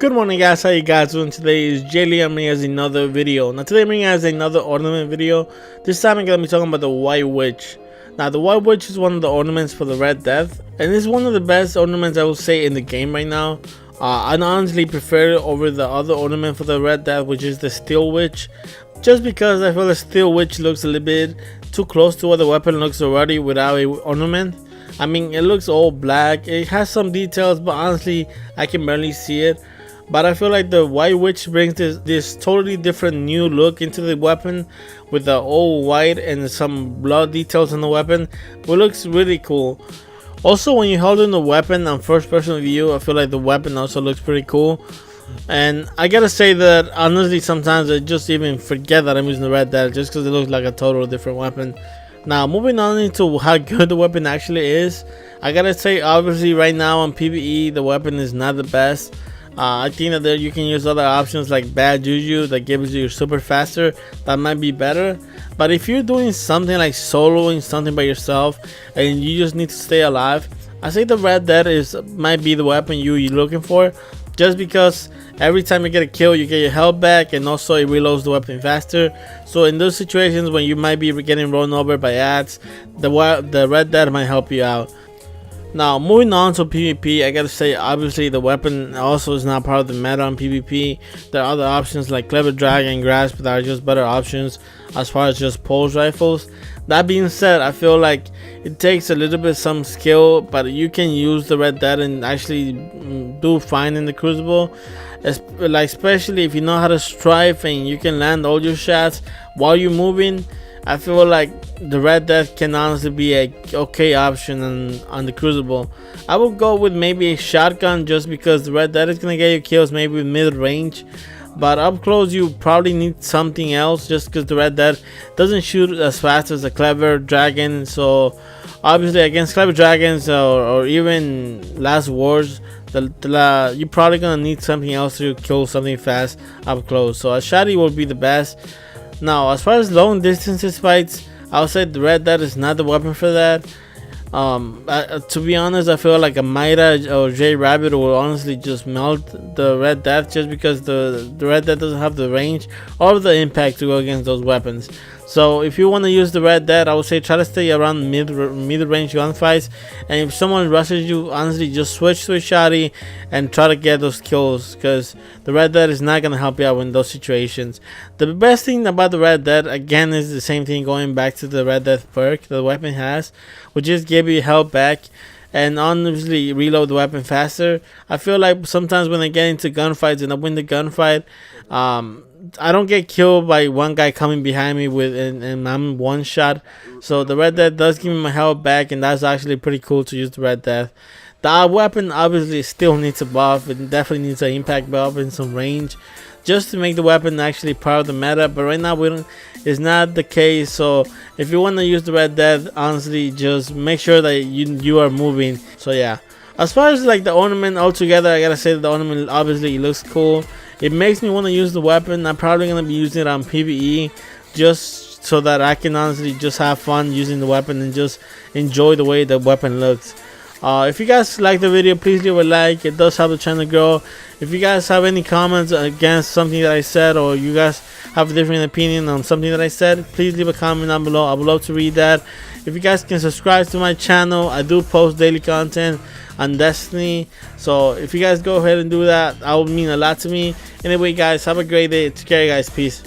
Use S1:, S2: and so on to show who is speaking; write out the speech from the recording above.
S1: Good morning guys, how you guys doing? Today is Jaylee. I'm bringing us another video. Now today I'm bringing us another ornament video. This time I'm going to be talking about the White Witch. Now the White Witch is one of the ornaments for the Red Death, and it's one of the best ornaments I will say in the game right now. I honestly prefer it over the other ornament for the Red Death, which is the Steel Witch, just because I feel the Steel Witch looks a little bit too close to what the weapon looks already without a ornament. I mean, it looks all black, it has some details, but honestly I can barely see it. But I feel like the White Witch brings this totally different new look into the weapon, with the all white and some blood details on the weapon, which looks really cool. Also, when you hold in the weapon on first person view, I feel like the weapon also looks pretty cool. And I gotta say that honestly sometimes I just even forget that I'm using the Red Death just because it looks like a totally different weapon. Now moving on into how good the weapon actually is, I gotta say obviously right now on PvE the weapon is not the best. I think that you can use other options like Bad Juju that gives you super faster, that might be better. But if you're doing something like soloing something by yourself and you just need to stay alive, I say the Red Death might be the weapon you're looking for, just because every time you get a kill you get your health back, and also it reloads the weapon faster. So in those situations when you might be getting run over by ads, the Red Death might help you out. Now moving on to PvP, I gotta say obviously the weapon also is not part of the meta on PvP. There are other options like Clever Drag and Grasp that are just better options as far as just pulse rifles. That being said, I feel like it takes a little bit some skill, but you can use the Red Death and actually do fine in the Crucible. Especially if you know how to strife and you can land all your shots while you're moving. I feel like the Red Death can honestly be a okay option on the Crucible. I would go with maybe a shotgun, just because the Red Death is gonna get you kills maybe with mid range, but up close you probably need something else, just because the Red Death doesn't shoot as fast as a Clever Dragon. So obviously against Clever Dragons or even Last Wars, you're probably gonna need something else to kill something fast up close. So a shotty will be the best. Now as far as long distances fights, I would say the Red Death is not the weapon for that. To be honest, I feel like a Mida or J Rabbit will honestly just melt the Red Death, just because the Red Death doesn't have the range or the impact to go against those weapons. So if you want to use the Red Death, I would say try to stay around mid-range gunfights, and if someone rushes you, honestly just switch to a shotty and try to get those kills, because the Red Death is not going to help you out in those situations. The best thing about the Red Death again is the same thing, going back to the Red Death perk the weapon has, which is give you health back and honestly reload the weapon faster. I feel like sometimes when I get into gunfights and I win the gunfight, I don't get killed by one guy coming behind me and I'm one shot. So the Red Death does give me my health back, and that's actually pretty cool to use the Red Death. The weapon obviously still needs a buff. It definitely needs an impact buff and some range, just to make the weapon actually part of the meta. But right now it's not the case. So if you want to use the Red Death, honestly just make sure that you are moving. So yeah, as far as like the ornament altogether, I gotta say that the ornament obviously looks cool. It makes me want to use the weapon. I'm probably gonna be using it on PvE, just so that I can honestly just have fun using the weapon and just enjoy the way the weapon looks. If you guys like the video, please leave a like. It does help the channel grow. If you guys have any comments against something that I said, or you guys have a different opinion on something that I said, please leave a comment down below. I would love to read that. If you guys can subscribe to my channel, I do post daily content on Destiny, so if you guys go ahead and do that, that would mean a lot to me. Anyway guys, have a great day. Take care guys, peace.